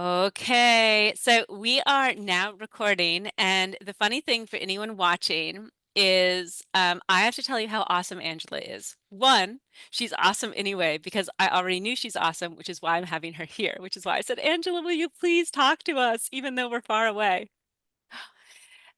Okay, so we are now recording, and the funny thing for anyone watching is I have to tell you how awesome Angela is. One, she's awesome anyway because I already knew she's awesome, which is why I'm having her here, which is why I said, Angela, will you please talk to us, even though we're far away?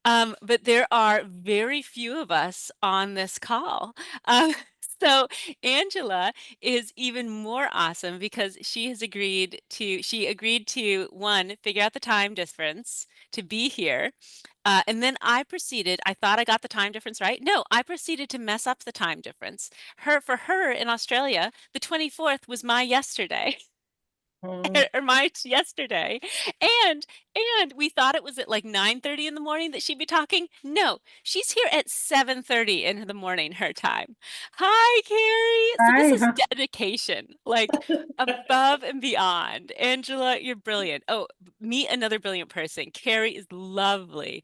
But there are very few of us on this call. Um, so Angela is even more awesome because she agreed to one, figure out the time difference to be here. And then I thought I got the time difference right. No, I proceeded to mess up the time difference. For her in Australia, the 24th was my yesterday. Mm. Or March yesterday. And and we thought it was at like 9:30 in the morning that she'd be talking. No, she's here at 7:30 in the morning her time. Hi, Carrie. So this Hi. is dedication, like above and beyond. Angela, you're brilliant. Oh, meet another brilliant person. Carrie is lovely.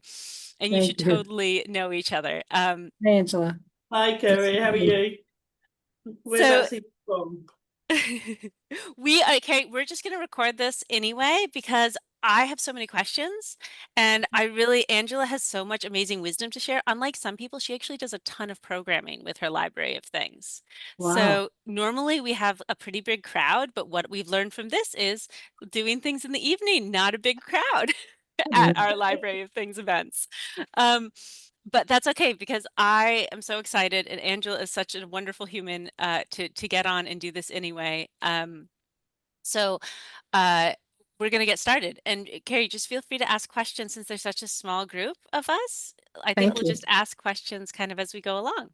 And you should Thank you. totally know each other. Hi, Angela. Hi, Nice Kerry. to How are meet you. you? So Whereabouts are you from? okay, we're just going to record this anyway because I have so many questions and Angela has so much amazing wisdom to share. Unlike some people, she actually does a ton of programming with her library of things. Wow. So normally we have a pretty big crowd, but what we've learned from this is doing things in the evening, not a big crowd at Mm. our library of things events. Um, but that's okay because I am so excited, and Angela is such a wonderful human to get on and do this anyway. So uh, we're gonna get started. And Carrie, just feel free to ask questions since there's such a small group of us. I think Thank we'll you. just ask questions kind of as we go along.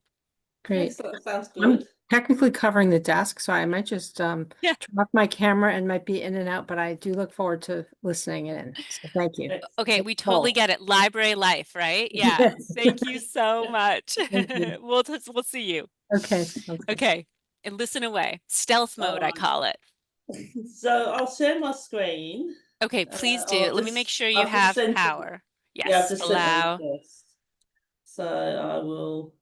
Great. Excellent. Sounds I'm good. technically covering the desk, so I might just Yeah. turn off my camera and might be in and out, but I do look forward to listening in. So thank you. Okay, Excellent. we totally Oh, get it. Library life, right? Yeah. yes. Thank you so much. Thank you. We'll see you. Okay, sounds good. Okay. And listen away. Stealth mode, All I call it. right. So I'll share my screen. Okay, please do. Let me make sure you I've just have sent it. power. Yeah, I've Yes, just sent a allow. request. So I will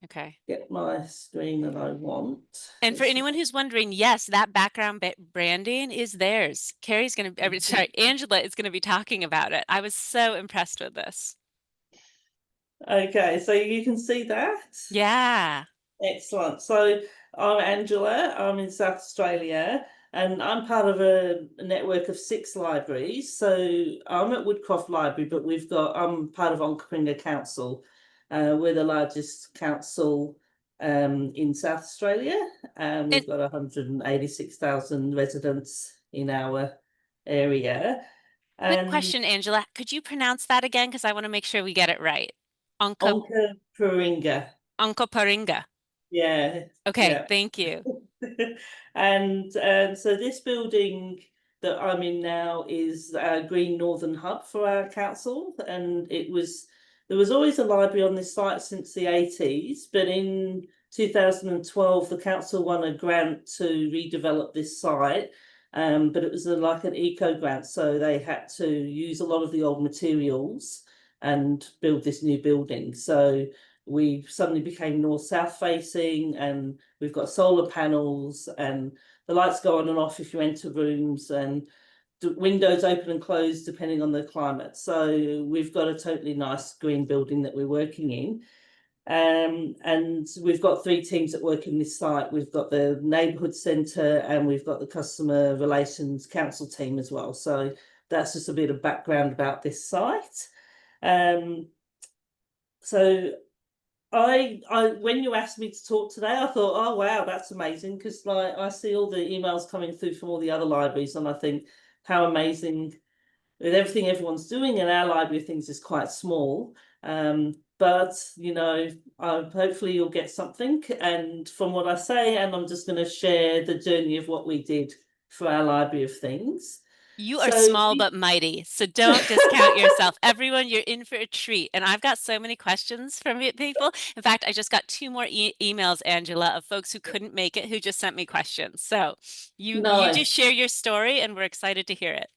Okay. get my screen that I want. And for It's anyone who's wondering, yes, that background branding is theirs. Carrie's going to, sorry, Angela is going to be talking about it. I was so impressed with this. okay. So you can see that. Yeah. Excellent. So I'm Angela. I'm in South Australia, and I'm part of a network of 6 libraries. So I'm at Woodcroft Library, but I'm part of Onkaparinga Council. We're the largest council in South Australia, and And we've got 186,000 residents in our area. quick And question, Angela. Could you pronounce that again? Because I want to make sure we get it right. Onka Onkaparinga, Onkaparinga. yeah, Okay, yeah. thank you. And so this building that I'm in now is a Green Northern Hub for our council, and there was always a library on this site since the 80s, but in 2012 the council won a grant to redevelop this site. But it was like an eco grant, so they had to use a lot of the old materials and build this new building. So we suddenly became north-south facing, and we've got solar panels, and the lights go on and off if you enter rooms, and the windows open and close depending on the climate. So we've got a totally nice green building that we're working in. And we've got 3 teams that work in this site. We've got the neighbourhood centre, and we've got the customer relations council team as well. So that's just a bit of background about this site. Um, so when you asked me to talk today, I thought, oh wow, that's amazing, because like I see all the emails coming through from all the other libraries, and I think how amazing with everything everyone's doing, and our library of things is quite small. But hopefully you'll get something. And from what I say, and I'm just going to share the journey of what we did for our library of things. You are So small but mighty, so don't discount yourself. Everyone, you're in for a treat. And I've got so many questions from people. In fact, I just got 2 more emails, Angela, of folks who couldn't make it who just sent me questions. So you just nice. share your story, and we're excited to hear it.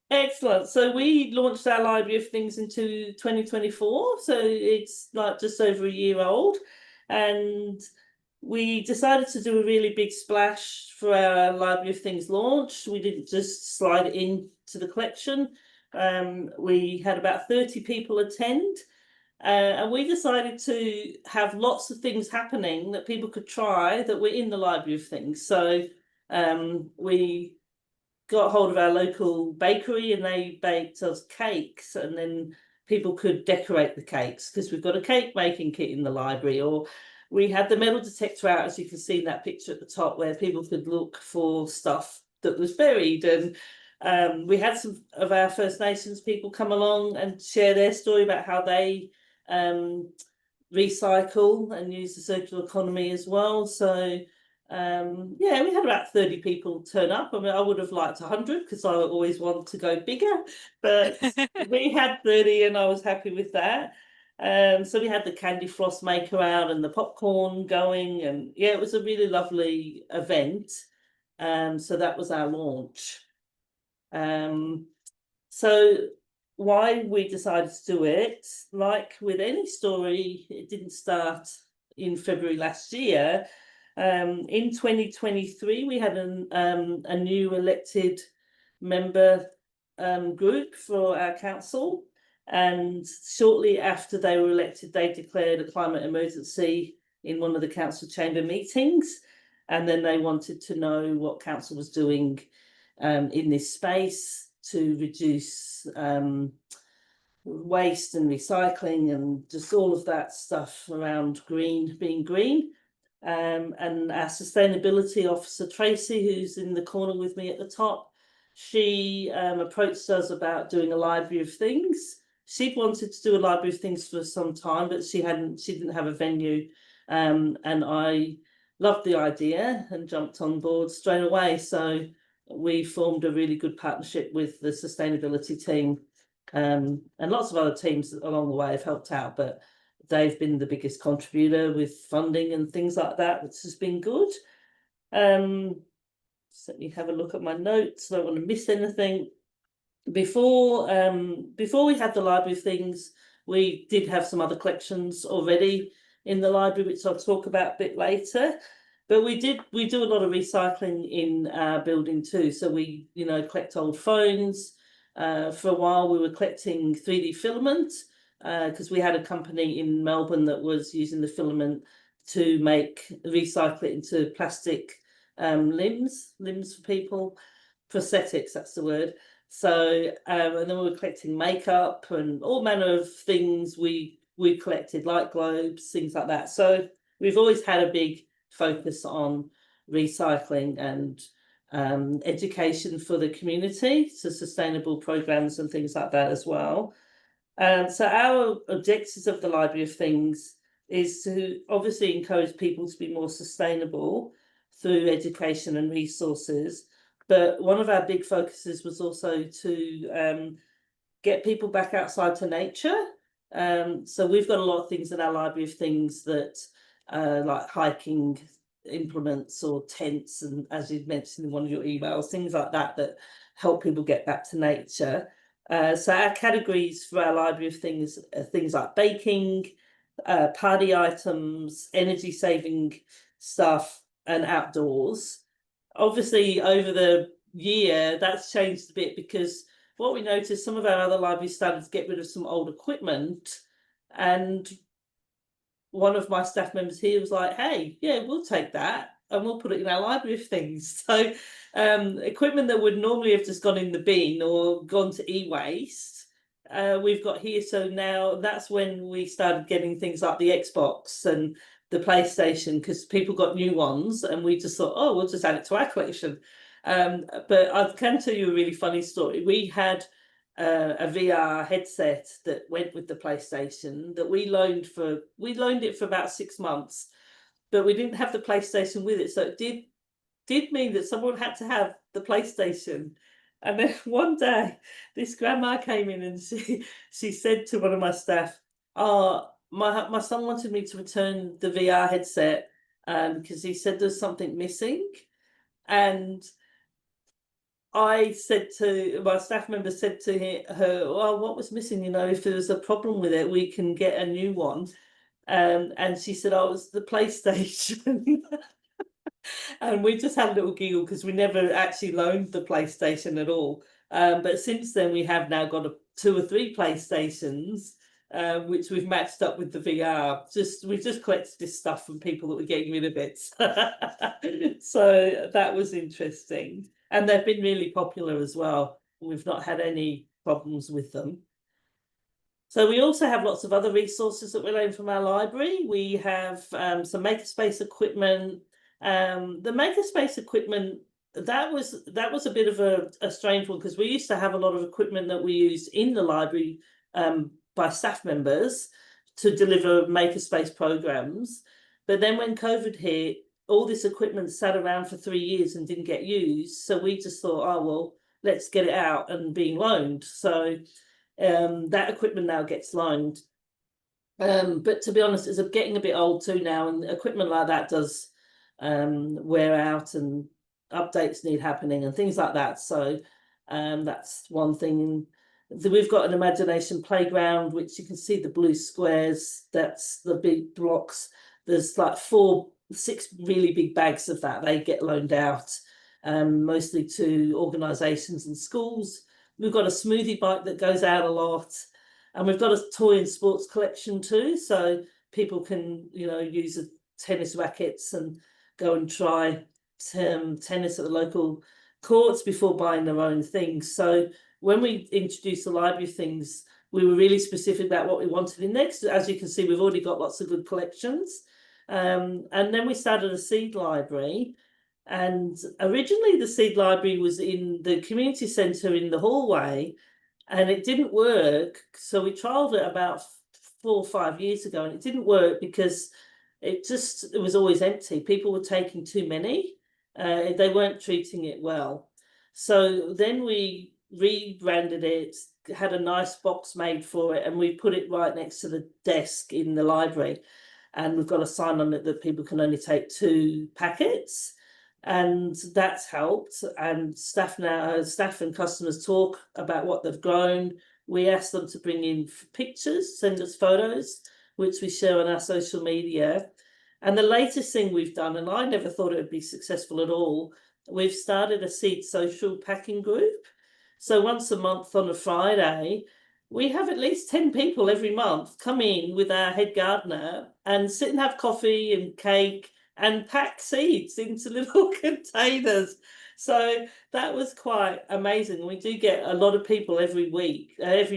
Excellent. So we launched our library of things into 2024. So it's like just over a year old. And we decided to do a really big splash for our Library of Things launch. We didn't just slide it into the collection. We had about 30 people attend. And we decided to have lots of things happening that people could try that were in the Library of Things. So we got hold of our local bakery and they baked us cakes, and then people could decorate the cakes because we've got a cake making kit in the library. Or we had the metal detector out, as you can see in that picture at the top, where people could look for stuff that was buried. And we had some of our First Nations people come along and share their story about how they recycle and use the circular economy as well. So yeah, we had about 30 people turn up. I mean, I would have liked 100 because I always want to go bigger, but we had 30 and I was happy with that. So we had the candy floss maker out and the popcorn going, and yeah, it was a really lovely event. So that was our launch. So why we decided to do it, like with any story, it didn't start in February last year. In 2023, we had a new elected member group for our council, and shortly after they were elected, they declared a climate emergency in one of the council chamber meetings, and then they wanted to know what council was doing in this space to reduce waste and recycling and just all of that stuff around being green. And our sustainability officer, Tracy, who's in the corner with me at the top, she approached us about doing a Library of Things. She'd wanted to do a Library of Things for some time, but she didn't have a venue. And I loved the idea and jumped on board straight away. So we formed a really good partnership with the sustainability team, and lots of other teams along the way have helped out, but they've been the biggest contributor with funding and things like that, which has been good. So let me have a look at my notes. I don't want to miss anything. Before we had the Library of Things, we did have some other collections already in the library, which I'll talk about a bit later. But we do a lot of recycling in our building too. So we, collect old phones. For a while, we were collecting 3D filament because we had a company in Melbourne that was using the filament to recycle it into plastic limbs for people, prosthetics, that's the word. So and then we were collecting makeup and all manner of things we collected, light globes, things like that. So we've always had a big focus on recycling and education for the community, so sustainable programs and things like that as well. So our objectives of the Library of Things is to obviously encourage people to be more sustainable through education and resources. But one of our big focuses was also to get people back outside to nature. So we've got a lot of things in our Library of Things that like hiking implements or tents, and as you'd mentioned in one of your emails, things like that help people get back to nature. So our categories for our Library of Things are things like baking, party items, energy saving stuff, and outdoors. Obviously, over the year, that's changed a bit because what we noticed, some of our other libraries started to get rid of some old equipment, and one of my staff members here was like, hey, yeah, we'll take that and we'll put it in our Library of Things. So equipment that would normally have just gone in the bin or gone to e-waste, we've got here. So now that's when we started getting things like the Xbox and the PlayStation, because people got new ones and we just thought, oh, we'll just add it to our collection. But I can tell you a really funny story. We had a VR headset that went with the PlayStation that we loaned it for about 6 months, but we didn't have the PlayStation with it. So it did mean that someone had to have the PlayStation. And then one day, this grandma came in and she said to one of my staff, "Oh, my son wanted me to return the VR headset because he said there's something missing." And I said to my staff member, said to her, "Well, what was missing? If there was a problem with it, we can get a new one." And she said, "Oh, it was the PlayStation." And we just had a little giggle because we never actually loaned the PlayStation at all. But since then, we have now got 2 or 3 PlayStations, which we've matched up with the VR. We've just collected this stuff from people that were getting rid of it. So that was interesting. And they've been really popular as well. We've not had any problems with them. So we also have lots of other resources that we loan from our library. We have some makerspace equipment. The makerspace equipment, that was a bit of a strange one, because we used to have a lot of equipment that we used in the library by staff members to deliver makerspace programs. But then when COVID hit, all this equipment sat around for 3 years and didn't get used. So we just thought, oh, well, let's get it out and being loaned. So that equipment now gets loaned. But to be honest, it's getting a bit old too now, and equipment like that does wear out, and updates need happening and things like that. So that's one thing. We've got an imagination playground, which you can see the blue squares. That's the big blocks. There's like 6 really big bags of that. They get loaned out, mostly to organisations and schools. We've got a smoothie bike that goes out a lot, and we've got a toy and sports collection too. So people can, use the tennis rackets and go and try tennis at the local courts before buying their own things. So when we introduced the library things, we were really specific about what we wanted in there. As you can see, we've already got lots of good collections. And then we started a seed library. And originally the seed library was in the community centre in the hallway, and it didn't work. So we trialled it about 4 or 5 years ago, and it didn't work because it was always empty. People were taking too many. They weren't treating it well. So then we rebranded it, had a nice box made for it, and we put it right next to the desk in the library. And we've got a sign on it that people can only take 2 packets. And that's helped. And staff and customers talk about what they've grown. We ask them to bring in pictures, send us photos, which we share on our social media. And the latest thing we've done, and I never thought it would be successful at all, we've started a seed social packing group. So once a month on a Friday, we have at least 10 people every month come in with our head gardener and sit and have coffee and cake and pack seeds into little containers. So that was quite amazing. We do get a lot of people every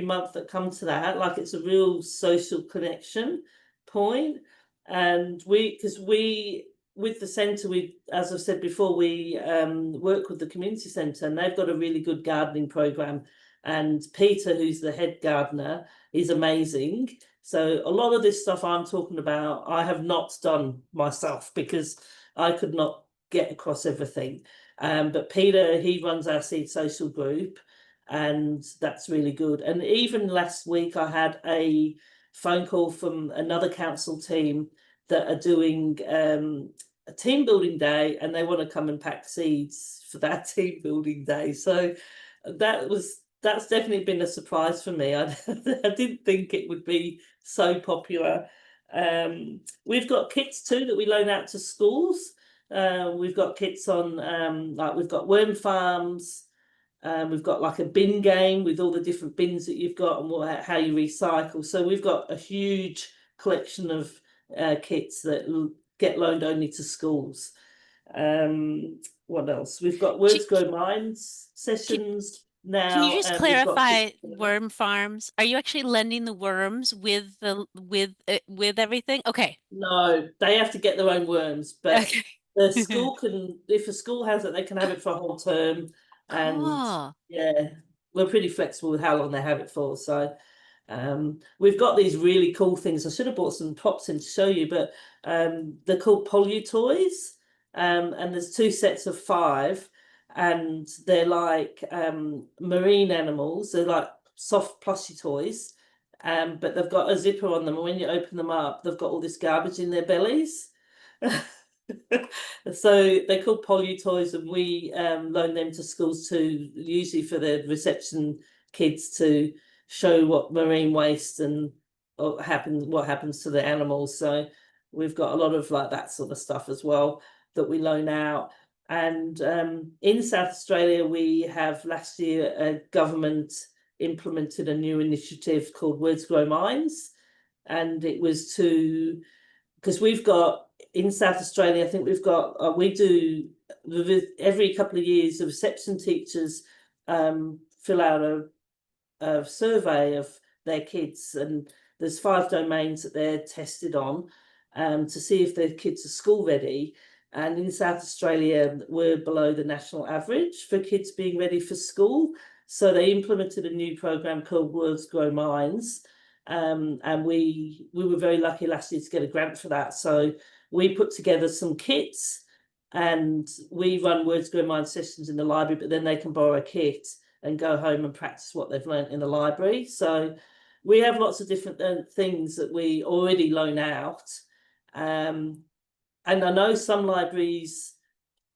month that come to that. Like, it's a real social connection point. And with the centre, as I've said before, we work with the community centre, and they've got a really good gardening programme. And Peter, who's the head gardener, is amazing. So a lot of this stuff I'm talking about, I have not done myself because I could not get across everything. But Peter, he runs our seed social group, and that's really good. And even last week, I had a phone call from another council team that are doing a team building day, and they want to come and pack seeds for that team building day. So that's definitely been a surprise for me. I didn't think it would be so popular. We've got kits too that we loan out to schools. We've got kits on like we've got worm farms. We've got like a bin game with all the different bins that you've got and how you recycle. So we've got a huge collection of kits that get loaned only to schools. What else? We've got Words Grow Minds sessions now. Can you just and we've got clarify worm farms? Are you actually lending the worms with everything? Okay. No, they have to get their own worms, but Okay. the school can, if a school has it, they can have it for a whole term. And Cool. yeah, we're pretty flexible with how long they have it for. So we've got these really cool things. I should have brought some props in to show you, but they're called Polly toys. And there's 2 sets of 5, and they're like marine animals. They're like soft plushy toys. But they've got a zipper on them, and when you open them up, they've got all this garbage in their bellies. So they're called Polly toys, and we loan them to schools too, usually for the reception kids, to show what marine waste and what happens to the animals. So we've got a lot of like that sort of stuff as well that we loan out. And in South Australia, we have last year a government implemented a new initiative called Words Grow Minds, and it was to, because we've got in South Australia, I think we've got we do every couple of years the reception teachers fill out a survey of their kids, and there's 5 domains that they're tested on to see if their kids are school ready. And in South Australia, we're below the national average for kids being ready for school. So they implemented a new program called Words Grow Minds. And we were very lucky last year to get a grant for that. So we put together some kits, and we run Words Grow Minds sessions in the library, but then they can borrow a kit and go home and practice what they've learned in the library. So we have lots of different things that we already loan out. And I know some libraries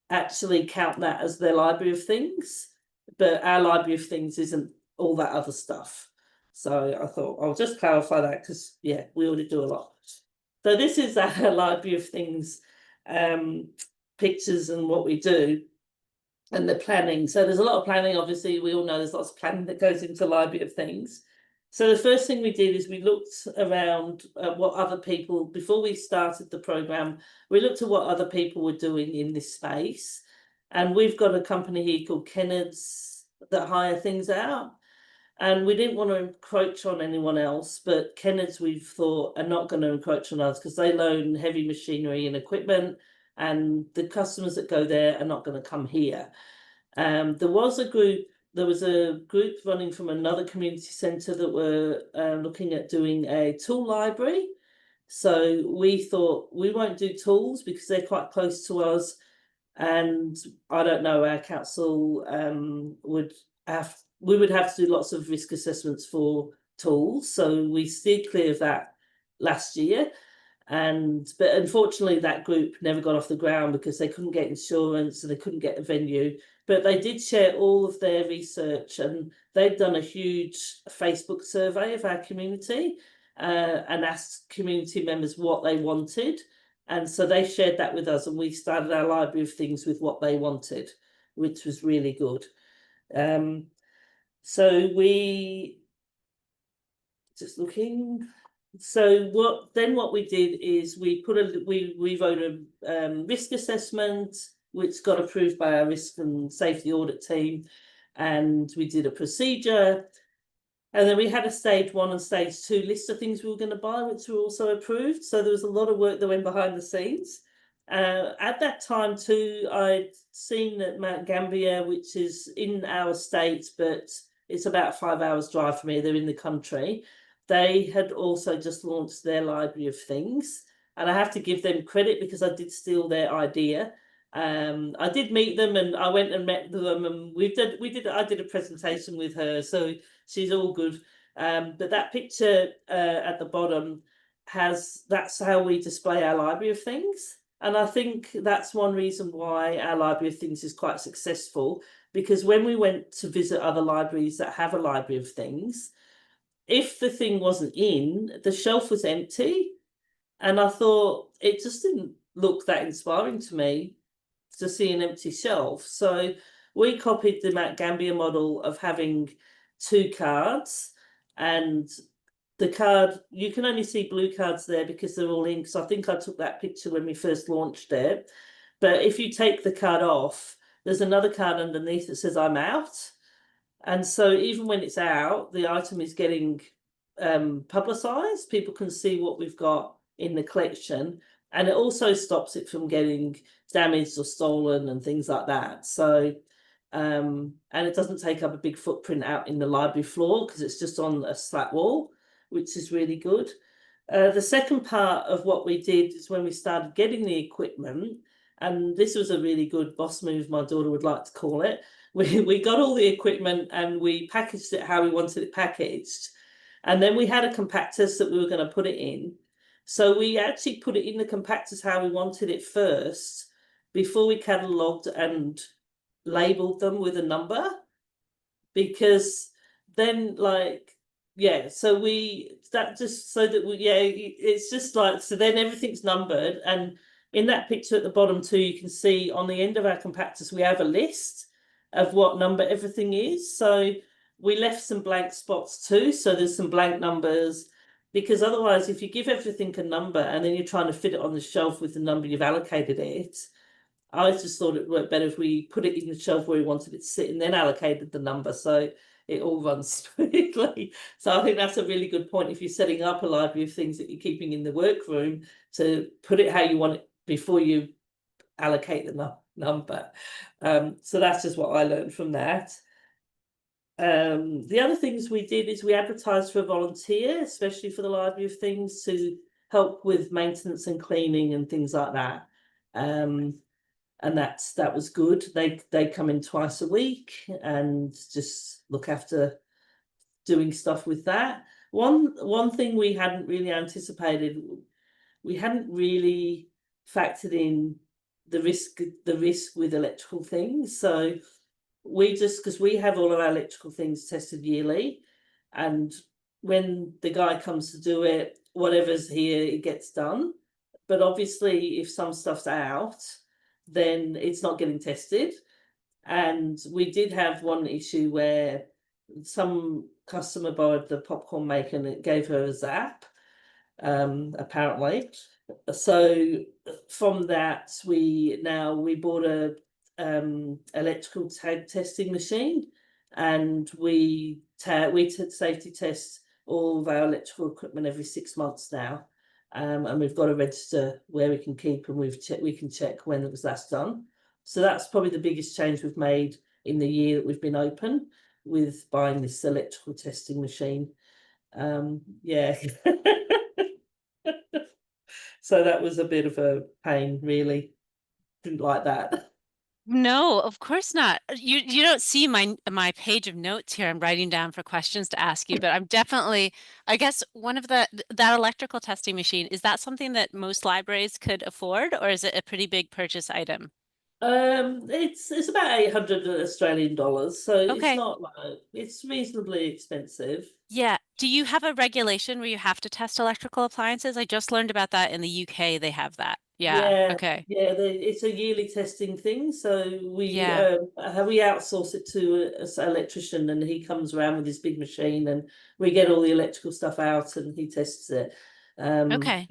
actually count that as their library of things, but our library of things isn't all that other stuff. So I thought I'll just clarify that, because yeah, we already do a lot. So this is our library of things pictures and what we do, and the planning. So there's a lot of planning. Obviously, we all know there's lots of planning that goes into library of things. So the first thing we did is we looked around at what other people, before we started the program, we looked at what other people were doing in this space. And we've got a company here called Kennard's that hire things out. And we didn't want to encroach on anyone else, but Kennard's, we've thought, are not going to encroach on us because they loan heavy machinery and equipment, and the customers that go there are not going to come here. There was a group running from another community centre that were looking at doing a tool library. So we thought we won't do tools because they're quite close to us, and I don't know, our council we would have to do lots of risk assessments for tools, so we steered clear of that last year. But unfortunately that group never got off the ground because they couldn't get insurance and they couldn't get a venue. But they did share all of their research, and they'd done a huge Facebook survey of our community and asked community members what they wanted. And so they shared that with us, and we started our library of things with what they wanted, which was really good. So we just looking. So what we did is we wrote a risk assessment, which got approved by our risk and safety audit team, and we did a procedure. And then we had a stage 1 and stage 2 list of things we were going to buy, which were also approved. So there was a lot of work that went behind the scenes. At that time too, I'd seen that Mount Gambier, which is in our state, but it's about 5 hours drive from here, they're in the country. They had also just launched their library of things, and I have to give them credit because I did steal their idea. I did meet them, and I went and met them, and I did a presentation with her, so she's all good. But that picture at the bottom that's how we display our library of things. And I think that's one reason why our library of things is quite successful, because when we went to visit other libraries that have a library of things, if the thing wasn't in, the shelf was empty. And I thought it just didn't look that inspiring to me to see an empty shelf. So we copied the Mount Gambier model of having 2 cards, and the card, you can only see blue cards there because they're all in, because I think I took that picture when we first launched it. But if you take the card off, there's another card underneath that says I'm out. And so even when it's out, the item is getting publicised. People can see what we've got in the collection, and it also stops it from getting damaged or stolen and things like that. So and it doesn't take up a big footprint out in the library floor because it's just on a slat wall, which is really good. The second part of what we did is when we started getting the equipment, and this was a really good boss move, my daughter would like to call it. We got all the equipment and we packaged it how we wanted it packaged. And then we had a compactors that we were going to put it in. So we actually put it in the compactors how we wanted it first, before we catalogued and labelled them with a number. Because then, like, yeah, so that just so that we, yeah, it's just like, so then everything's numbered, and in that picture at the bottom too, you can see on the end of our compactors we have a list of what number everything is. So we left some blank spots too, so there's some blank numbers, because otherwise if you give everything a number and then you're trying to fit it on the shelf with the number you've allocated it, I just thought it worked better if we put it in the shelf where we wanted it to sit and then allocated the number, so it all runs smoothly. So I think that's a really good point if you're setting up a library of things that you're keeping in the workroom, to put it how you want it before you allocate the number. So that's just what I learned from that. The other things we did is we advertised for a volunteer, especially for the library of things, to help with maintenance and cleaning and things like that. And that was good. They come in twice a week and just look after doing stuff with that. One thing we hadn't really anticipated, we hadn't really factored in the risk with electrical things. So we just, because we have all of our electrical things tested yearly, and when the guy comes to do it, whatever's here, it gets done. But obviously if some stuff's out, then it's not getting tested. And we did have one issue where some customer borrowed the popcorn maker and it gave her a zap, apparently. So from that, we bought a electrical tag testing machine, and we safety test all of our electrical equipment every 6 months now. And we've got a register where we can keep, and we can check when it was last done. So that's probably the biggest change we've made in the year that we've been open, with buying this electrical testing machine. Yeah. So that was a bit of a pain, really. Didn't like that. No, of course not. You don't see my page of notes here. I'm writing down for questions to ask you, but I'm definitely, I guess one of that electrical testing machine, is that something that most libraries could afford, or is it a pretty big purchase item? It's about 800 Australian dollars, so it's Okay. not like, it's reasonably expensive. Yeah. Do you have a regulation where you have to test electrical appliances? I just learned about that in the UK. They have that. Yeah. Yeah, Okay. yeah, it's a yearly testing thing. So Yeah. we outsource it to an electrician, and he comes around with his big machine, and we get all the electrical stuff out, and he tests it. Um, Okay.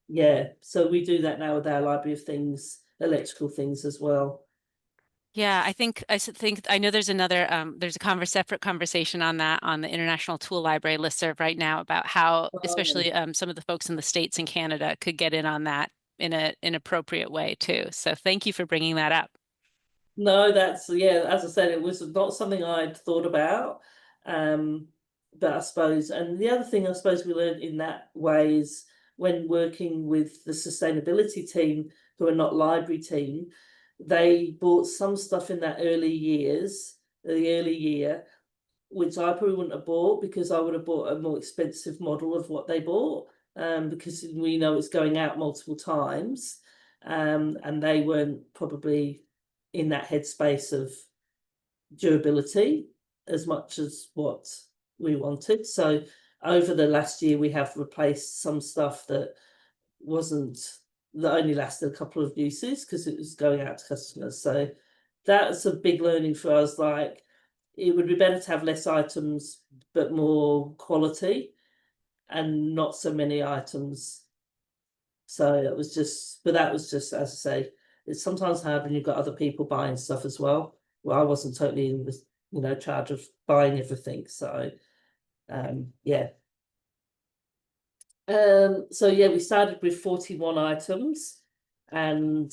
yeah, so we do that now with our library of things, electrical things as well. Yeah, I think I know there's another there's a separate conversation on that on the International Tool Library listserv right now about how Um, especially some of the folks in the States and Canada could get in on that in an appropriate way too. So thank you for bringing that up. No, that's, yeah, as I said, it was not something I'd thought about. Um, but I suppose, and the other thing I suppose we learned in that way is when working with the sustainability team, who are not library team, they bought some stuff in that the early year, which I probably wouldn't have bought, because I would have bought a more expensive model of what they bought, because we know it's going out multiple times, and they weren't probably in that headspace of durability as much as what we wanted. So over the last year, we have replaced some stuff wasn't that only lasted a couple of uses because it was going out to customers. So that's a big learning for us. Like, it would be better to have less items but more quality, and not so many items. So that was just, as I say, it's sometimes hard when you've got other people buying stuff as well. Well, I wasn't totally in the, charge of buying everything. So yeah. So yeah, we started with 41 items, and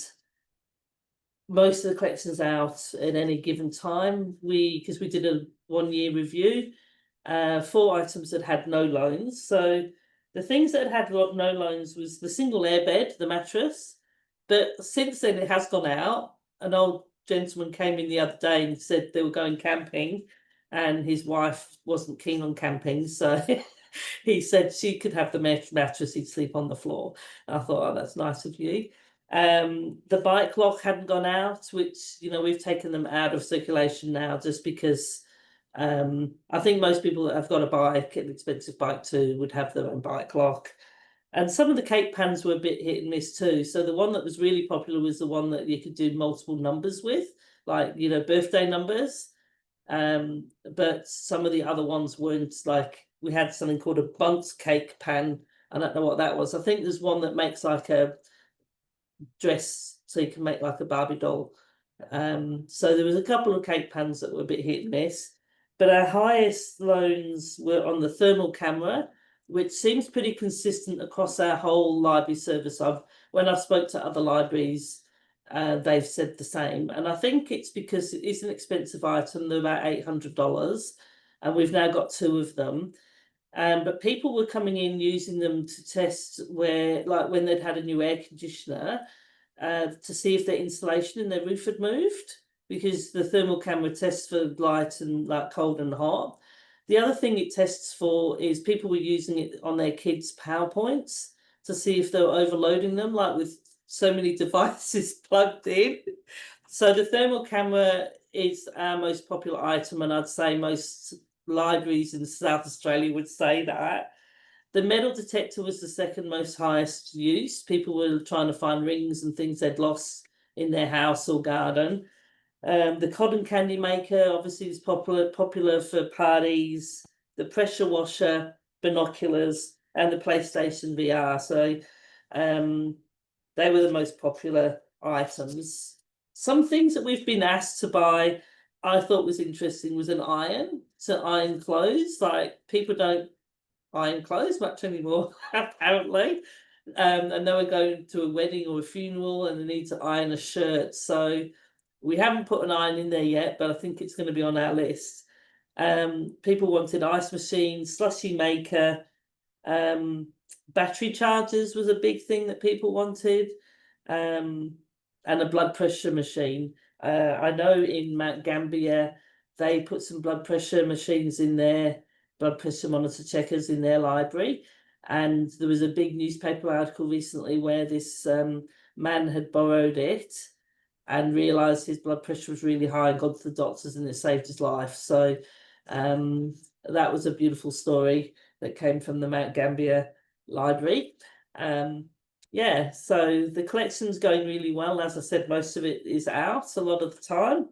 most of the collections out at any given time. Because we did a 1 year review, 4 items that had no loans. So the things that had no loans was the single airbed, the mattress. But since then it has gone out. An old gentleman came in the other day and said they were going camping, and his wife wasn't keen on camping, so he said she could have the mattress, he'd sleep on the floor. I thought, oh, that's nice of you. The bike lock hadn't gone out, which we've taken them out of circulation now, just because I think most people that have got a bike, an expensive bike too, would have their own bike lock. And some of the cake pans were a bit hit and miss too. So the one that was really popular was the one that you could do multiple numbers with, like, you know, birthday numbers. But some of the other ones weren't. Like, we had something called a bundt cake pan. I don't know what that was. I think there's one that makes like a dress, so you can make like a Barbie doll. So there was a couple of cake pans that were a bit hit and miss, but our highest loans were on the thermal camera, which seems pretty consistent across our whole library service. When I've spoke to other libraries, they've said the same, and I think it's because it is an expensive item. They're about $800, and we've now got 2 of them. But people were coming in using them to test where, like, when they'd had a new air conditioner, to see if their insulation in their roof had moved, because the thermal camera tests for light and like cold and hot. The other thing it tests for is people were using it on their kids' PowerPoints to see if they were overloading them, like with so many devices plugged in. So the thermal camera is our most popular item, and I'd say most libraries in South Australia would say that. The metal detector was the second most highest use. People were trying to find rings and things they'd lost in their house or garden. The cotton candy maker obviously is popular for parties. The pressure washer, binoculars, and the PlayStation VR. So they were the most popular items. Some things that we've been asked to buy, I thought was interesting, was an iron to iron clothes. Like, people don't iron clothes much anymore, apparently. And they were going to a wedding or a funeral and they need to iron a shirt. So we haven't put an iron in there yet, but I think it's going to be on our list. People wanted ice machines, slushy maker, battery chargers was a big thing that people wanted, and a blood pressure machine. I know in Mount Gambier they put some blood pressure machines in there, blood pressure monitor checkers in their library. And there was a big newspaper article recently where this man had borrowed it and realised his blood pressure was really high and gone to the doctors, and it saved his life. So that was a beautiful story that came from the Mount Gambier Library. Yeah, so the collection's going really well. As I said, most of it is out a lot of the time.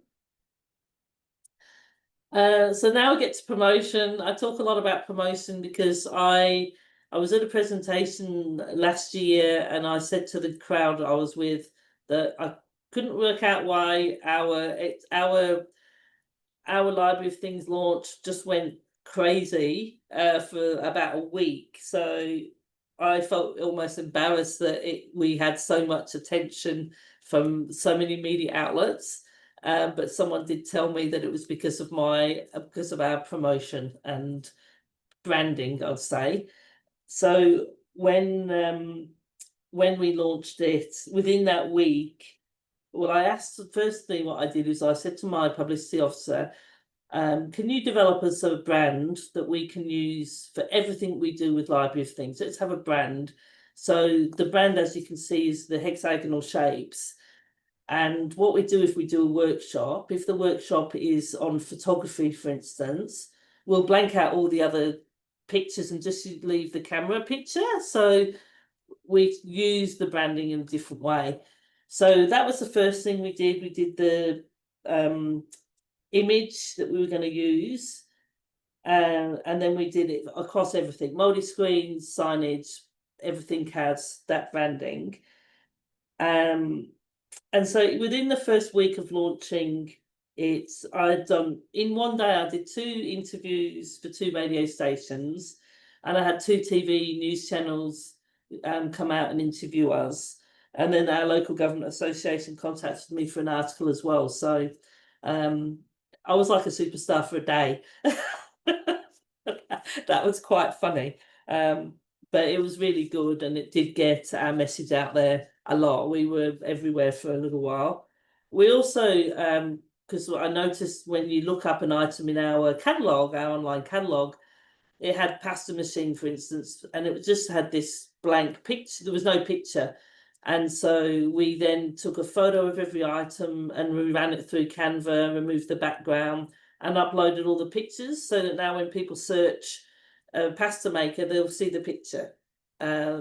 So now we get to promotion. I talk a lot about promotion because I was at a presentation last year, and I said to the crowd I was with that I couldn't work out why our library of things launch just went crazy for about a week. So I felt almost embarrassed that we had so much attention from so many media outlets. But someone did tell me that it was because of our promotion and branding, I'd say. So when we launched it, within that week, well, I asked, the first thing what I did is I said to my publicity officer, can you develop us a brand that we can use for everything we do with Library of Things? Let's have a brand. So the brand, as you can see, is the hexagonal shapes. And what we do if we do a workshop, if the workshop is on photography, for instance, we'll blank out all the other pictures and just leave the camera picture. So we use the branding in a different way. So that was the first thing we did. We did the image that we were going to use, and then we did it across everything: multi-screens, signage, everything has that branding. And so within the first week of launching it, in one day I did 2 interviews for 2 radio stations, and I had 2 TV news channels come out and interview us. And then our local government association contacted me for an article as well. So I was like a superstar for a day. That was quite funny. But it was really good, and it did get our message out there a lot. We were everywhere for a little while. We also, because I noticed when you look up an item in our catalogue, our online catalogue, it had pasta machine, for instance, and it just had this blank picture. There was no picture. And so we then took a photo of every item and we ran it through Canva, removed the background, and uploaded all the pictures, so that now when people search a pasta maker, they'll see the picture,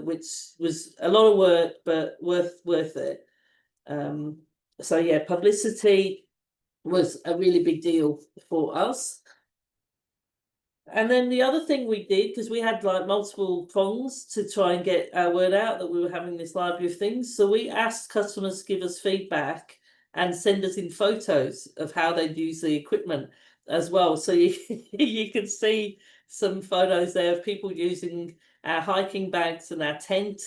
which was a lot of work, but worth it. So yeah, publicity was a really big deal for us. And then the other thing we did, because we had like multiple prongs to try and get our word out that we were having this library of things, so we asked customers to give us feedback and send us in photos of how they'd use the equipment as well. So you you can see some photos there of people using our hiking bags and our tent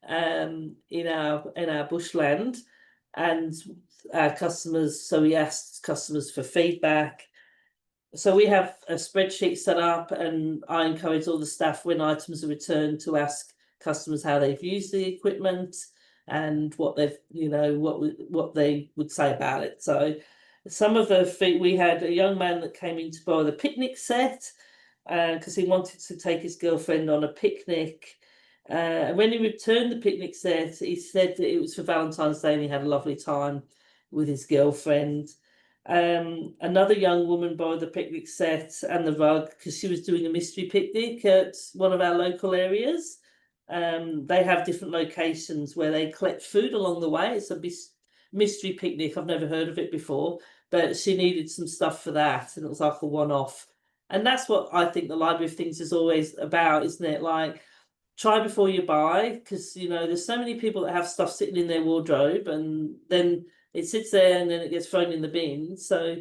in our bushland, and our customers. So we asked customers for feedback. So we have a spreadsheet set up, and I encourage all the staff when items are returned to ask customers how they've used the equipment and what they've, what they would say about it. So some of the we had a young man that came in to borrow the picnic set because he wanted to take his girlfriend on a picnic. When he returned the picnic set, he said that it was for Valentine's Day and he had a lovely time with his girlfriend. Another young woman borrowed the picnic set and the rug because she was doing a mystery picnic at one of our local areas. They have different locations where they collect food along the way. It's a mystery picnic. I've never heard of it before, but she needed some stuff for that, and it was like a one-off. And that's what I think the Library of Things is always about, isn't it? Like, try before you buy, because there's so many people that have stuff sitting in their wardrobe, and then it sits there and then it gets thrown in the bin. So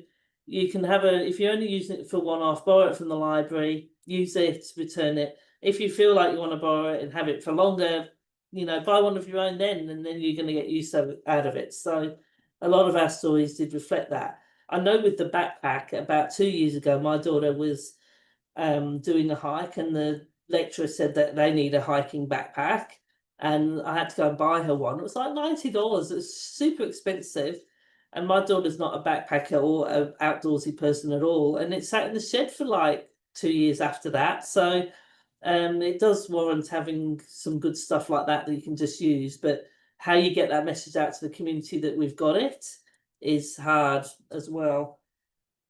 you can have if you're only using it for one-off, borrow it from the library, use it, return it. If you feel like you want to borrow it and have it for longer, buy one of your own then, and then you're going to get use out of it. So a lot of our stories did reflect that. I know with the backpack, about 2 years ago, my daughter was doing a hike, and the lecturer said that they need a hiking backpack, and I had to go and buy her one. It was like $90. It was super expensive, and my daughter's not a backpacker or an outdoorsy person at all, and it sat in the shed for like 2 years after that. So it does warrant having some good stuff like that you can just use, but how you get that message out to the community that we've got it is hard as well.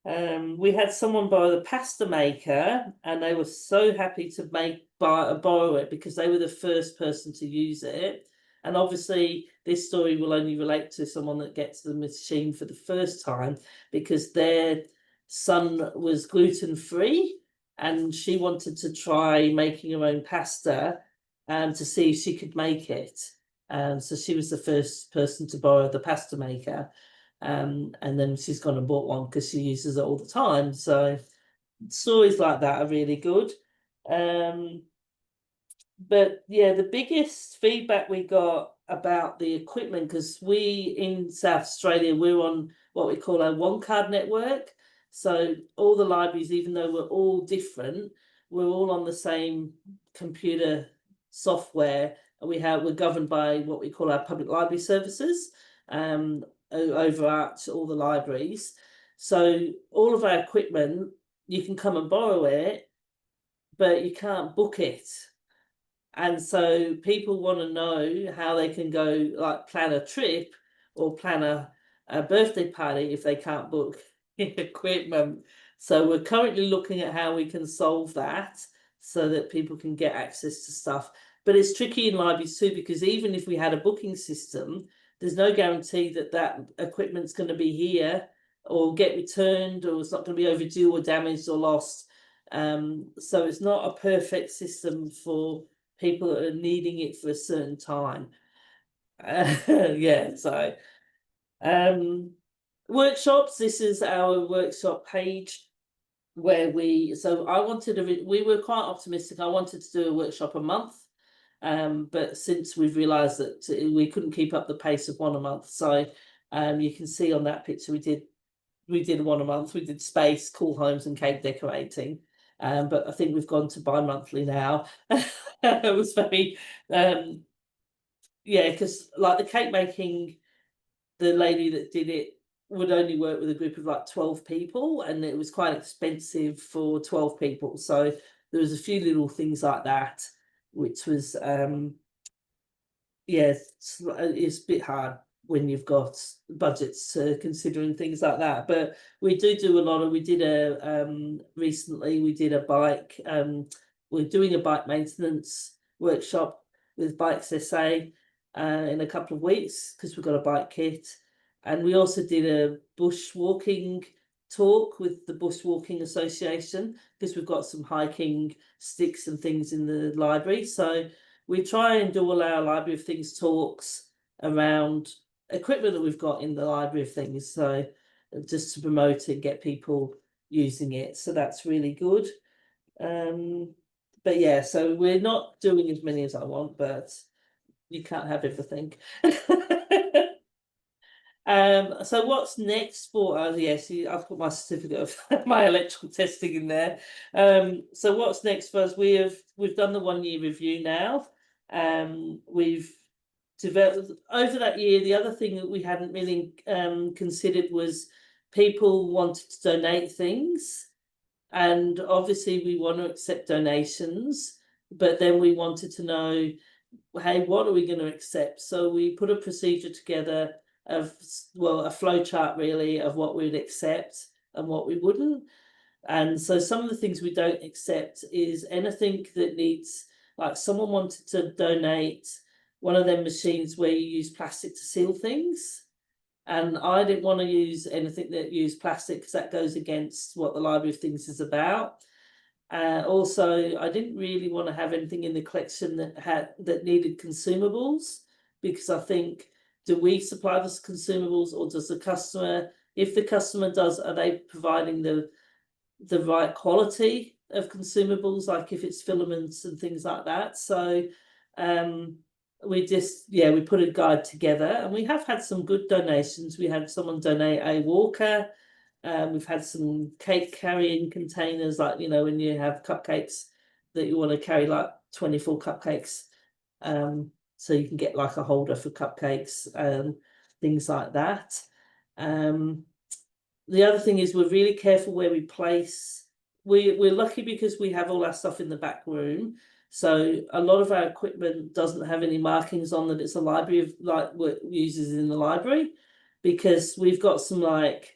We had someone borrow the pasta maker, and they were so happy to borrow it because they were the first person to use it. And obviously, this story will only relate to someone that gets the machine for the first time, because their son was gluten-free, and she wanted to try making her own pasta to see if she could make it. So she was the first person to borrow the pasta maker. And then she's gone and bought one because she uses it all the time. So stories like that are really good. But yeah, the biggest feedback we got about the equipment, because we in South Australia, we're on what we call our one card network. So all the libraries, even though we're all different, we're all on the same computer software. We're governed by what we call our public library services. Overarch all the libraries. So all of our equipment, you can come and borrow it, but you can't book it. And so people want to know how they can go, like, plan a trip or plan a birthday party if they can't book equipment. So we're currently looking at how we can solve that so that people can get access to stuff. But it's tricky in libraries too, because even if we had a booking system, there's no guarantee that equipment's going to be here or get returned, or it's not going to be overdue or damaged or lost. So it's not a perfect system for people that are needing it for a certain time. Yeah, so workshops. This is our workshop page where we were quite optimistic. I wanted to do a workshop a month. But since we've realised that we couldn't keep up the pace of one a month, so you can see on that picture we did one a month. We did space, cool homes, and cake decorating. But I think we've gone to bi-monthly now. It was very yeah, because like the cake making, the lady that did it would only work with a group of like 12 people, and it was quite expensive for 12 people. So there was a few little things like that, which was yeah, it's a bit hard. when you've got budgets to consider and things like that. But we do a lot of, we did a recently we did a bike, we're doing a bike maintenance workshop with Bikes SA in a couple of weeks because we've got a bike kit. And we also did a bushwalking talk with the Bushwalking Association because we've got some hiking sticks and things in the library. So we try and do all our Library of Things talks around equipment that we've got in the Library of Things, so just to promote it, get people using it, so that's really good. But yeah, so we're not doing as many as I want, but you can't have everything. So what's next for us? Yes, I've got my certificate of my electrical testing in there. So what's next for us? We've done the 1 year review now. We've developed over that year. The other thing that we hadn't really considered was people wanted to donate things, and obviously we want to accept donations, but then we wanted to know, hey, what are we going to accept? So we put a procedure together of, well, a flow chart really of what we'd accept and what we wouldn't. And so some of the things we don't accept is anything that needs, like someone wanted to donate one of them machines where you use plastic to seal things, and I didn't want to use anything that used plastic because that goes against what the Library of Things is about. Also, I didn't really want to have anything in the collection that needed consumables, because I think, do we supply the consumables or does the customer? If the customer does, are they providing the right quality of consumables, like if it's filaments and things like that? So we put a guide together, and we have had some good donations. We had someone donate a walker. We've had some cake carrying containers, like, you know, when you have cupcakes that you want to carry like 24 cupcakes, so you can get like a holder for cupcakes, things like that. The other thing is we're really careful where we place. We're lucky because we have all our stuff in the back room, so a lot of our equipment doesn't have any markings on that it's a library of, like, what uses in the library, because we've got some like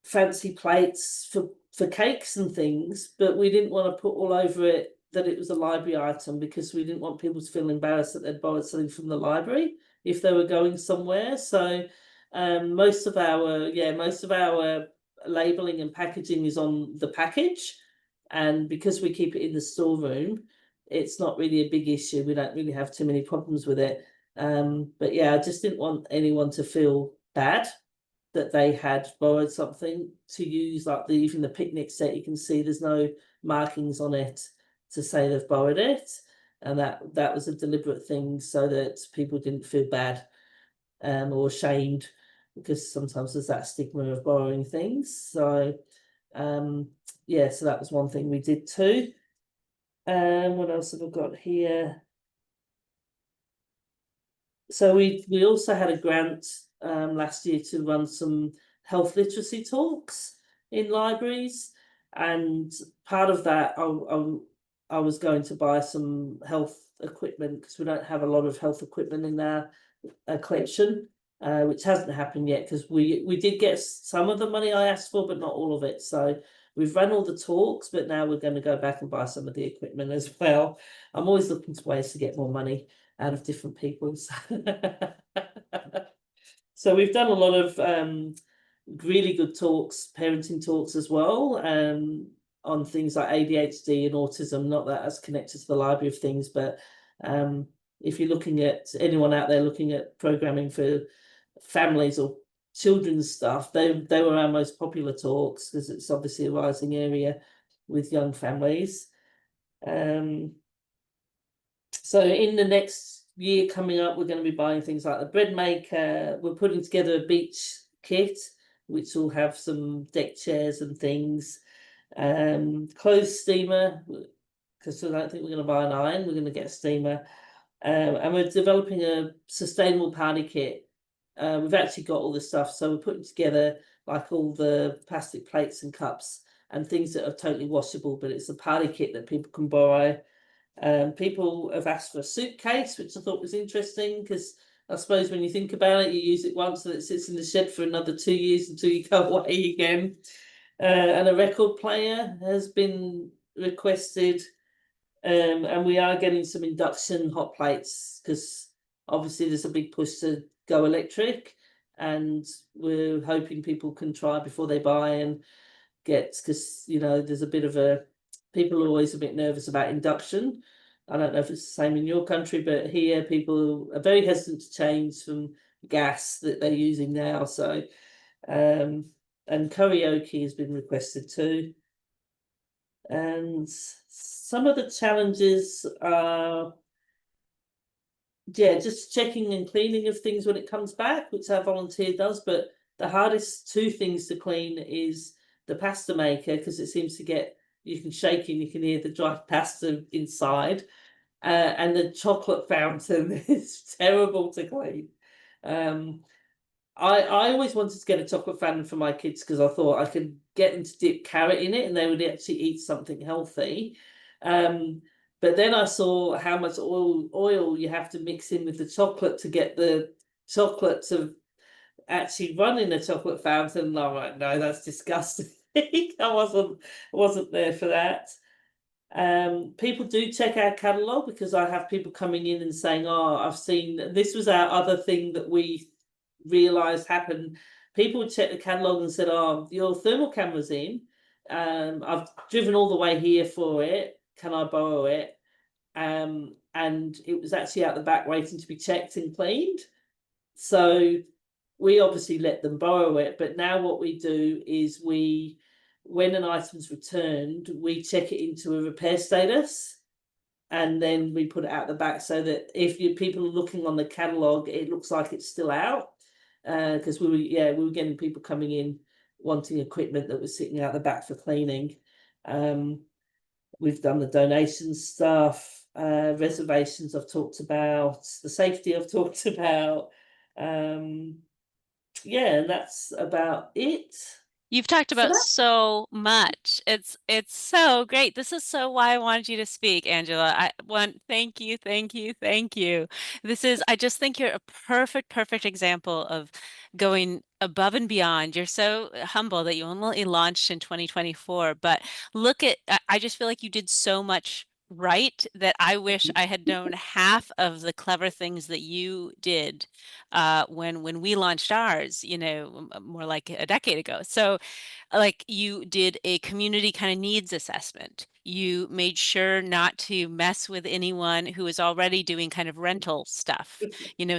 fancy plates for cakes and things, but we didn't want to put all over it that it was a library item, because we didn't want people to feel embarrassed that they'd borrowed something from the library if they were going somewhere. So most of our labeling and packaging is on the package, and because we keep it in the storeroom, it's not really a big issue. We don't really have too many problems with it. But yeah, I just didn't want anyone to feel bad that they had borrowed something to use, like even the picnic set. You can see there's no markings on it to say they've borrowed it, and that was a deliberate thing so that people didn't feel bad or ashamed, because sometimes there's that stigma of borrowing things. So yeah, so that was one thing we did too. What else have I got here? So we also had a grant last year to run some health literacy talks in libraries, and part of that I was going to buy some health equipment, because we don't have a lot of health equipment in our collection, which hasn't happened yet, because we did get some of the money I asked for, but not all of it. So we've run all the talks, but now we're going to go back and buy some of the equipment as well. I'm always looking for ways to get more money out of different people. So we've done a lot of really good talks, parenting talks as well, on things like ADHD and autism. Not that as connected to the Library of Things, but if you're looking at anyone out there looking at programming for families or children's stuff, they were our most popular talks, because it's obviously a rising area with young families. So in the next year coming up, we're going to be buying things like the bread maker. We're putting together a beach kit, which will have some deck chairs and things. Clothes steamer, because I don't think we're going to buy an iron. We're going to get a steamer. And we're developing a sustainable party kit. We've actually got all this stuff, so we're putting together like all the plastic plates and cups and things that are totally washable, but it's a party kit that people can borrow. People have asked for a suitcase, which I thought was interesting, because I suppose when you think about it, you use it once and it sits in the shed for another 2 years until you go away again. And a record player has been requested, and we are getting some induction hot plates because obviously there's a big push to go electric, and we're hoping people can try before they buy and get, because there's a bit of a, people are always a bit nervous about induction. I don't know if it's the same in your country, but here people are very hesitant to change from gas that they're using now. So, and karaoke has been requested too. And some of the challenges are, yeah, just checking and cleaning of things when it comes back, which our volunteer does. But the hardest two things to clean is the pasta maker, because it seems to get, you can shake and you can hear the dry pasta inside. And the chocolate fountain is terrible to clean. I always wanted to get a chocolate fountain for my kids because I thought I could get them to dip carrot in it and they would actually eat something healthy. But then I saw how much oil you have to mix in with the chocolate to get the chocolate to actually run in a chocolate fountain. And I'm like, no, that's disgusting. I wasn't there for that. People do check our catalogue because I have people coming in and saying, oh, I've seen, this was our other thing that we realised happened. People would check the catalogue and said, oh, your thermal camera's in. I've driven all the way here for it. Can I borrow it? And it was actually out the back waiting to be checked and cleaned. So we obviously let them borrow it. But now what we do is when an item's returned, we check it into a repair status. And then we put it out the back so that if people are looking on the catalogue, it looks like it's still out. Because we were getting people coming in wanting equipment that was sitting out the back for cleaning. We've done the donation stuff, reservations I've talked about, the safety I've talked about. And that's about it. You've talked For about that. so much. It's so great. This is so why I wanted you to speak, Angela. Thank you, thank you, thank you. I just think you're a perfect example of going above and beyond. You're so humble that you only launched in 2024, but I just feel like you did so much right that I wish I had known half of the clever things that you did when we launched ours, more like a decade ago. So like you did a community kind of needs assessment. You made sure not to mess with anyone who is already doing kind of rental stuff,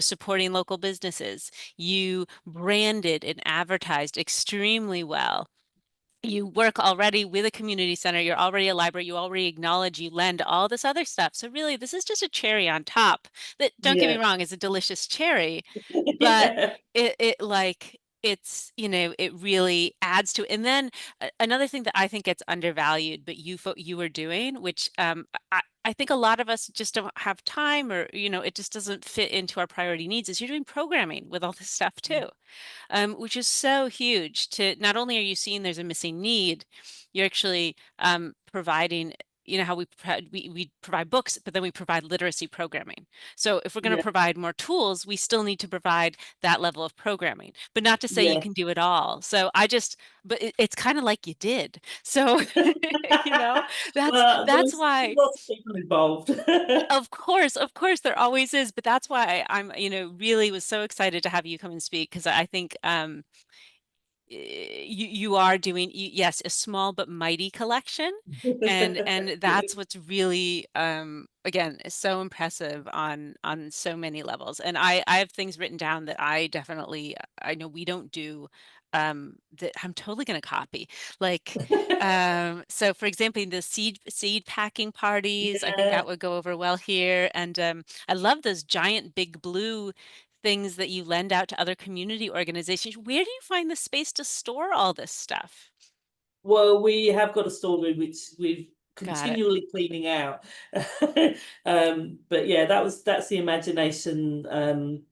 supporting local businesses. You branded and advertised extremely well. You work already with a community center, you're already a library, you already acknowledge, you lend all this other stuff. So really, this is just a cherry on top that, don't get me Yeah. wrong, is a delicious cherry, but Yeah. it really adds to it. And then another thing that I think gets undervalued, but you were doing, which I think a lot of us just don't have time, or it just doesn't fit into our priority needs, is you're doing programming with all this stuff too, which is so huge. To not only are you seeing there's a missing need, you're actually providing, how we provide books, but then we provide literacy programming. So if we're going to Yeah. provide more tools, we still need to provide that level of programming, but not to say you Yeah. can do it all. So but it's kind of like you did. So, you know, that's Well, there that's was why. lots of people involved. Of course, there always is, but that's why I'm, really was so excited to have you come and speak, because I think you are doing, yes, a small but mighty collection, and that's what's really again is so impressive on so many levels. And I have things written down that I know we don't do, that I'm totally going to copy, like so for example, the seed packing parties, I think Yeah. that would go over well here. And I love those giant big blue things that you lend out to other community organizations. Where do you find the space to store all this stuff? Well, we have got a storeroom which we've Got it. continually cleaning out. But yeah, that's the imagination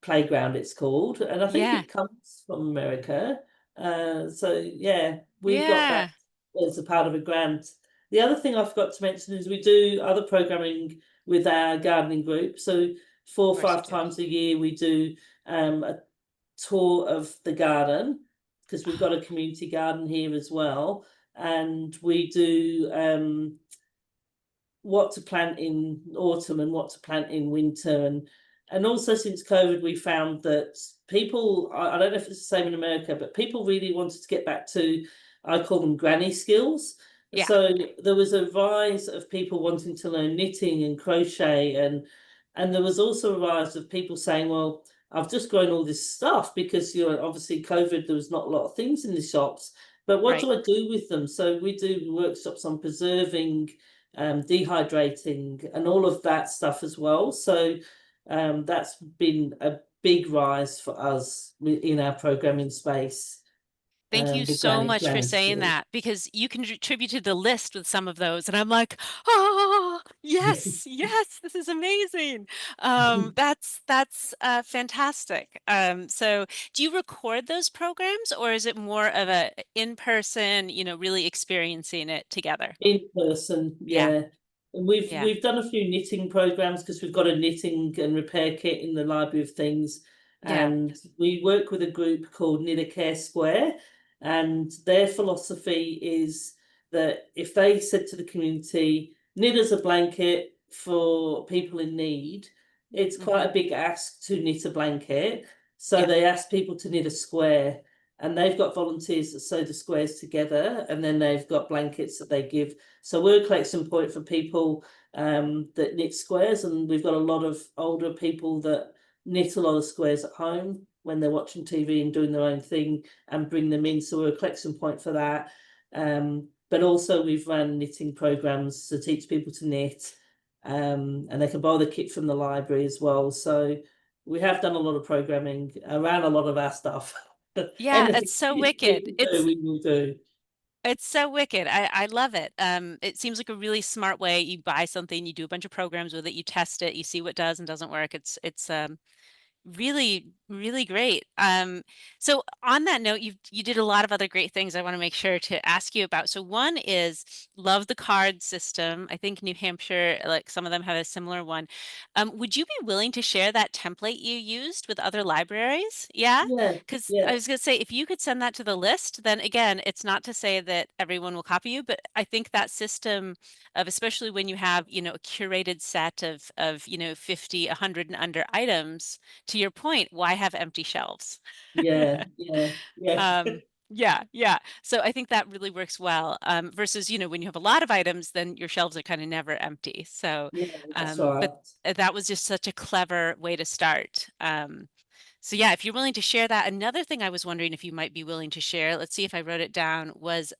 playground it's called, and I think Yeah. it comes from America. So yeah, we got that Yeah. as a part of a grant. The other thing I forgot to mention is we do other programming with our gardening group. So 4 or Of course you 5 do. times a year we do a tour of the garden, because we've got a community garden here as well, and we do what to plant in autumn and what to plant in winter. And also since COVID, we found that people, I don't know if it's the same in America, but people really wanted to get back to, I call them granny skills. Yeah, So there was a rise of people wanting to learn knitting and crochet, and there was also a rise of people saying, well, I've just grown all this stuff because, you know, obviously COVID, there was not a lot of things in the shops, but what right. do I do with them? So we do workshops on preserving, dehydrating, and all of that stuff as well. So that's been a big rise for us in our programming space. Thank you The so much for granny saying skills. that because you contributed the list with some of those, and I'm like, oh, yes, yes, this is amazing. That's fantastic. So do you record those programs, or is it more of a in-person, really experiencing it together? In person, Yeah, yeah. And we've yeah, we've done a few knitting programs because we've got a knitting and repair kit in the Library of Things, yeah. and we work with a group called Knit a Care Square, and their philosophy is that if they said to the community, knit us a blanket for people in need, it's quite Hmm. a big ask to knit a blanket. So Yeah, they ask people to knit a square, and they've got volunteers that sew the squares together, and then they've got blankets that they give. So we're a collection point for people that knit squares, and we've got a lot of older people that knit a lot of squares at home when they're watching TV and doing their own thing, and bring them in. So we're a collection point for that. But also we've run knitting programs to teach people to knit, and they can borrow the kit from the library as well. So we have done a lot of programming around a lot of our stuff. yeah. Anything It's so we wicked. can do, we will do. It's so wicked. I love it. It seems like a really smart way. You buy something, you do a bunch of programs with it, you test it, you see what does and doesn't work. It's really, really great. So on that note, you did a lot of other great things I want to make sure to ask you about. So one is love the card system. I think New Hampshire, like some of them have a similar one. Would you be willing to share that template you used with other libraries? Yeah, Yeah, because I yeah, was going to say if you could send that to the list, then again, it's not to say that everyone will copy you, but I think that system of especially when you have, a curated set of 50, 100 and under items to your point, why have empty shelves? yeah, yeah, yeah, Yeah, yeah. So I think that really works well. Versus, when you have a lot of items, then your shelves are kind of never empty. So, yeah, that's right. but that was just such a clever way to start. So yeah, if you're willing to share that, another thing I was wondering if you might be willing to share, let's see if I wrote it down, was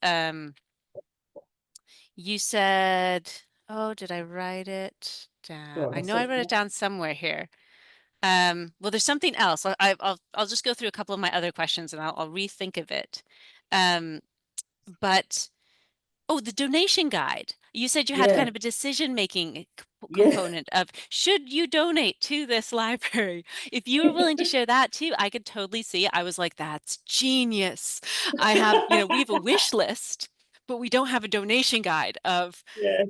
you said, oh, did I write it down? Go on, I I know I said, wrote it down somewhere here. Well, there's something else. I'll just go through a couple of my other questions and I'll rethink of it. Um, but oh, the donation guide. You said you had yeah, kind of a decision-making yeah, component of should you donate to this library? If you were willing to share that too, I could totally see. I was like, that's genius. I have, we have a wish list, but we don't have a donation guide of yeah,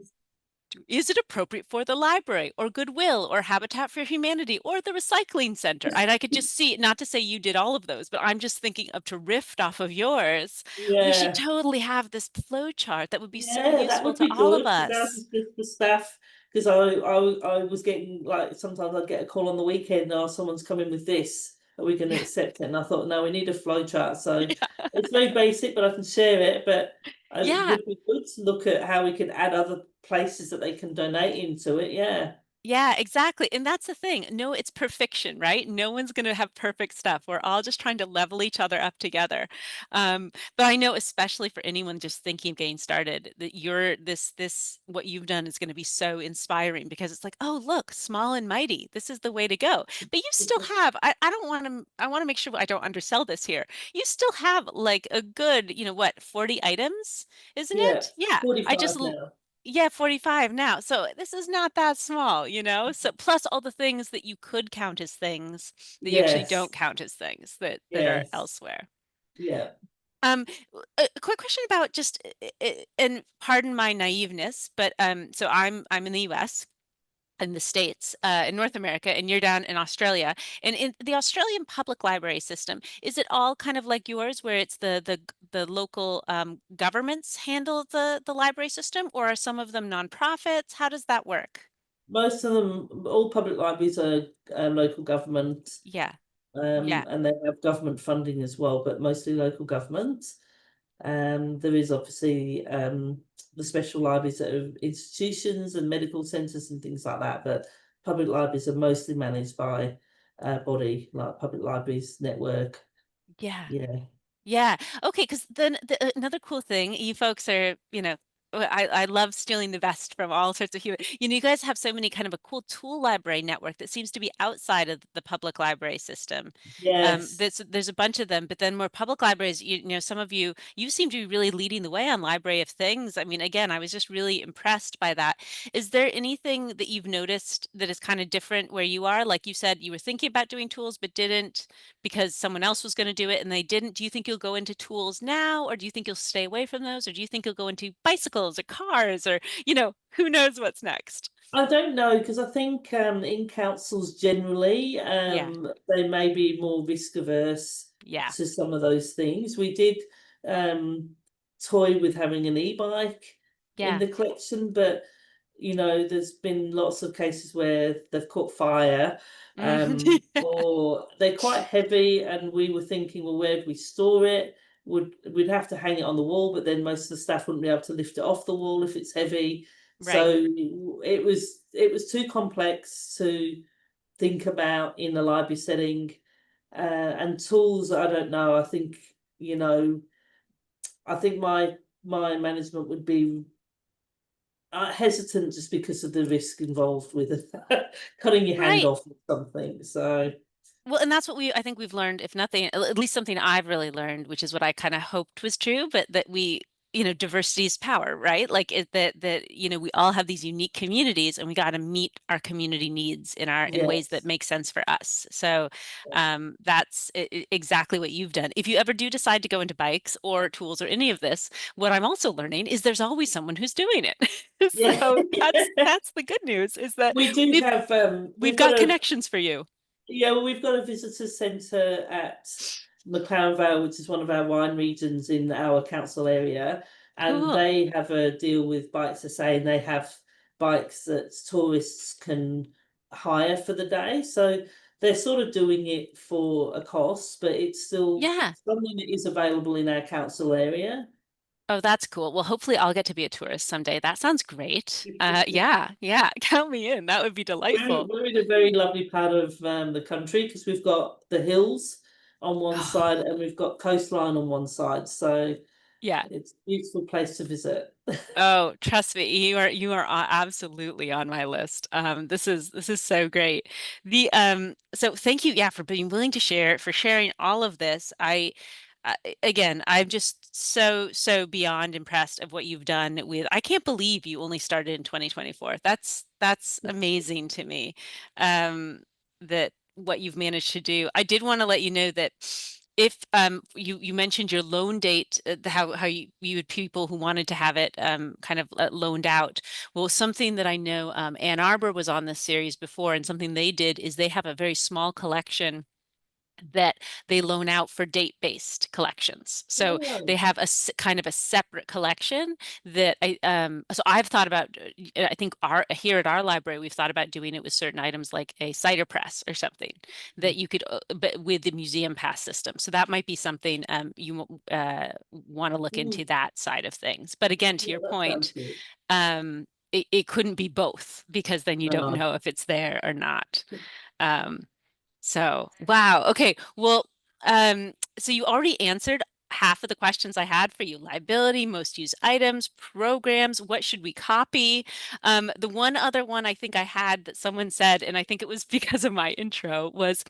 is it appropriate for the library or Goodwill or Habitat for Humanity or the recycling center? And I could just see, not to say you did all of those, but I'm just thinking of to riff off of yours. We should yeah. totally have this flow chart that would be so Yeah, that useful would to be all of good because that us. was just the staff. Because I was getting, like, sometimes I'd get a call on the weekend, oh, someone's coming with this. Are we going to Yeah, accept it? And I thought, no, we need a flow chart. So yeah, it's very basic, but I can share it. But it yeah. would be good to look at how we could add other places that they can donate into it. Yeah, Yeah, exactly. And that's the thing. No, it's perfection, right? No one's going to have perfect stuff. We're all just trying to level each other up together. But I know, especially for anyone just thinking of getting started, that what you've done is going to be so inspiring because it's like, oh, look, small and mighty. This is the way to go. But you still have, I don't want to, I want to make sure I don't undersell this here. You still have like a good, what, 40 items, isn't yeah. it? Yeah. I just 45 now. yeah, 45 now. So this is not that small. So plus all the things that you could count as things that you actually Yes, don't count as things that are yes, elsewhere. yeah, Um, a quick question about and pardon my naiveness, but so I'm in the US. in the States, in North America, and you're down in Australia. And in the Australian public library system, is it all kind of like yours, where it's the local governments handle the library system, or are some of them nonprofits? How does that work? Most of them, all public libraries are local government, Yeah, yeah, and they have government funding as well, but mostly local government. There is obviously the special libraries that are institutions and medical centres and things like that, but public libraries are mostly managed by a body like Public Libraries Network. yeah. Yeah. Yeah. Okay. Because then another cool thing, you folks are, I love stealing the best from all sorts of human. You guys have so many kind of a cool tool library network that seems to be outside of the public library system. Yes. There's a bunch of them, but then more public libraries, some of you seem to be really leading the way on Library of Things. I mean, again, I was just really impressed by that. Is there anything that you've noticed that is kind of different where you are? Like you said, you were thinking about doing tools, but didn't because someone else was going to do it and they didn't. Do you think you'll go into tools now, or do you think you'll stay away from those, or do you think you'll go into bicycles or cars, or who knows what's next? I don't know, because I think in councils generally, Yeah, they may be more risk averse yeah, to some of those things. We did um, toy with having an e-bike in yeah. the collection, but there's been lots of cases where they've caught fire, Mhm. or they're quite heavy, and we were thinking, well, where do we store it? We'd have to hang it on the wall, but then most of the staff wouldn't be able to lift it off the wall if it's heavy. Right. So it was too complex to think about in a library setting, and tools. I don't know. I think my management would be hesitant just because of the risk involved with it. Cutting your hand Right. off or something. So Well, and that's what I think we've learned, if nothing, at least something I've really learned, which is what I kind of hoped was true, but that diversity is power, right? Like we all have these unique communities and we got to meet our community needs in ways that yes, make sense for us. So that's exactly what you've done. If you ever do decide to go into bikes or tools or any of this, what I'm also learning is there's always someone who's doing it. yeah. So that's the good news, is that We do we've have we've we've got got a connections for you. yeah, well, we've got a visitor centre at McLaren Vale, which is one of our wine regions in our council area, and Cool. they have a deal with Bikes to Say, and they have bikes that tourists can hire for the day. So they're sort of doing it for a cost, but it's still Yeah. something that is available in our council area. Oh, that's cool. Well, hopefully I'll get to be a tourist someday. That sounds great. Yeah, yeah. Count me in. That would be We're, delightful. we're in a very lovely part of the country, because we've got the hills on one Oh, side and we've got coastline on one side. So yeah. it's a beautiful place to visit. Oh, trust me, you are absolutely on my list. This is so great. So thank you, yeah, for being willing to share, for sharing all of this. Again, I'm just so beyond impressed of what you've done with. I can't believe you only started in 2024. That's amazing to me. That what you've managed to do. I did want to let you know that if you mentioned your loan date, how you had people who wanted to have it kind of loaned out. Well, something that I know Ann Arbor was on this series before, and something they did is they have a very small collection that they loan out for date-based collections. So they Oh, have kind of a separate collection that so I've thought about. I think our here at our library we've thought about doing it with certain items like a cider press or something that you could, but with the museum pass system. So that might be something you want to look mm, into, that side of things. But again, to yeah, your that sounds point, good. it couldn't be both, because then you don't No. know if it's there or not. Um, so, wow. Okay. Well, so you already answered half of the questions I had for you. Liability, most used items, programs, what should we copy? The one other one I think I had that someone said, and I think it was because of my intro, was,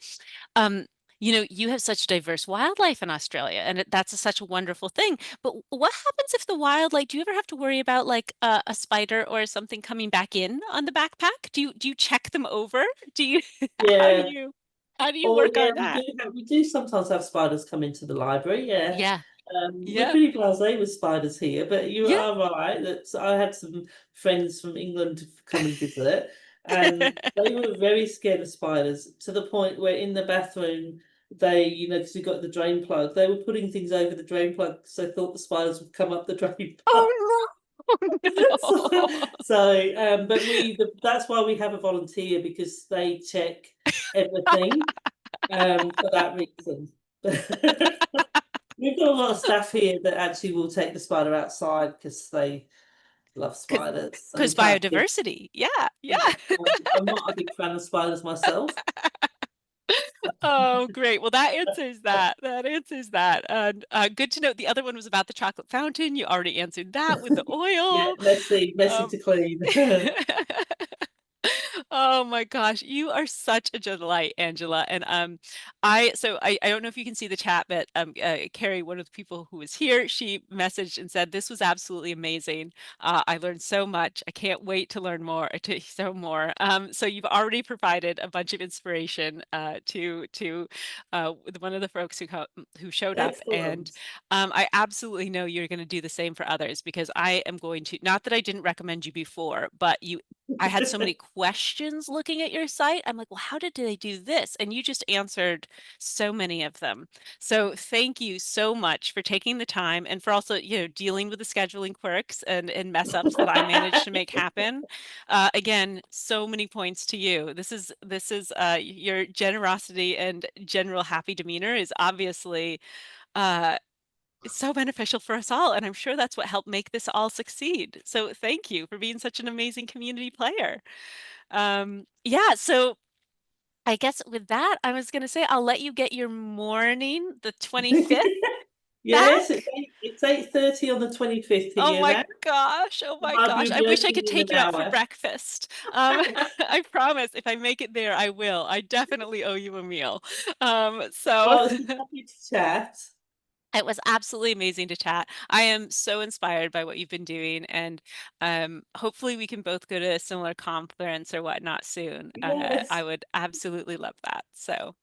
um, you have such diverse wildlife in Australia, and that's such a wonderful thing. But what happens if the wildlife, do you ever have to worry about like a spider or something coming back in on the backpack? Do you check them over? Do you, how do Yeah. you? How do you Oh, work yeah, on that? we do sometimes have spiders come into the library. Yeah. Yeah, We're yeah, pretty blasé with spiders here, but you yeah. are right that I had some friends from England come and visit. and they were very scared of spiders to the point where in the bathroom they, because we got the drain plug, they were putting things over the drain plug so they thought the spiders would come up the drain plug. Oh no. so, No. but that's why we have a volunteer, because they check everything for that reason. We've got a lot of staff here that actually will take the spider outside because they love spiders Because and have been. biodiversity. Yeah, yeah. Yeah, I'm not a big fan of spiders myself. Oh, great. Well, that answers that. That answers that. And good to know. The other one was about the chocolate fountain. You already answered that with the Yeah, oil. messy Um, to clean. Oh my gosh, you are such a delight, Angela. And I don't know if you can see the chat, but Carrie, one of the people who was here, she messaged and said this was absolutely amazing. I learned so much. I can't wait to learn more, so you've already provided a bunch of inspiration to one of the folks who showed up, and Excellent. I absolutely know you're going to do the same for others, because I am going to, not that I didn't recommend you before, but I had so many questions looking at your site. I'm like, well, how did they do this? And you just answered so many of them. So thank you so much for taking the time, and for also, dealing with the scheduling quirks and mess ups that I managed to make happen. Again, so many points to you. This is your generosity and general happy demeanor is obviously uh, so beneficial for us all, and I'm sure that's what helped make this all succeed. So thank you for being such an amazing community player. Yeah, so I guess with that, I was gonna say I'll let you get your morning, the 25th, Yes, back. it's 8:30 on the 25th Oh here my now. gosh, oh The my library gosh. will I be wish I open could in take an you out for hour. breakfast. I promise if I make it there, I will. I definitely owe you a meal. So Well, it's been lovely to chat. it was absolutely amazing to chat. I am so inspired by what you've been doing, and hopefully we can both go to a similar conference or whatnot soon. I Yes, would absolutely love that. So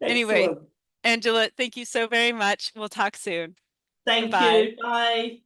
anyway, excellent. Angela, thank you so very much. We'll talk soon. Thank Bye-bye. you. Bye.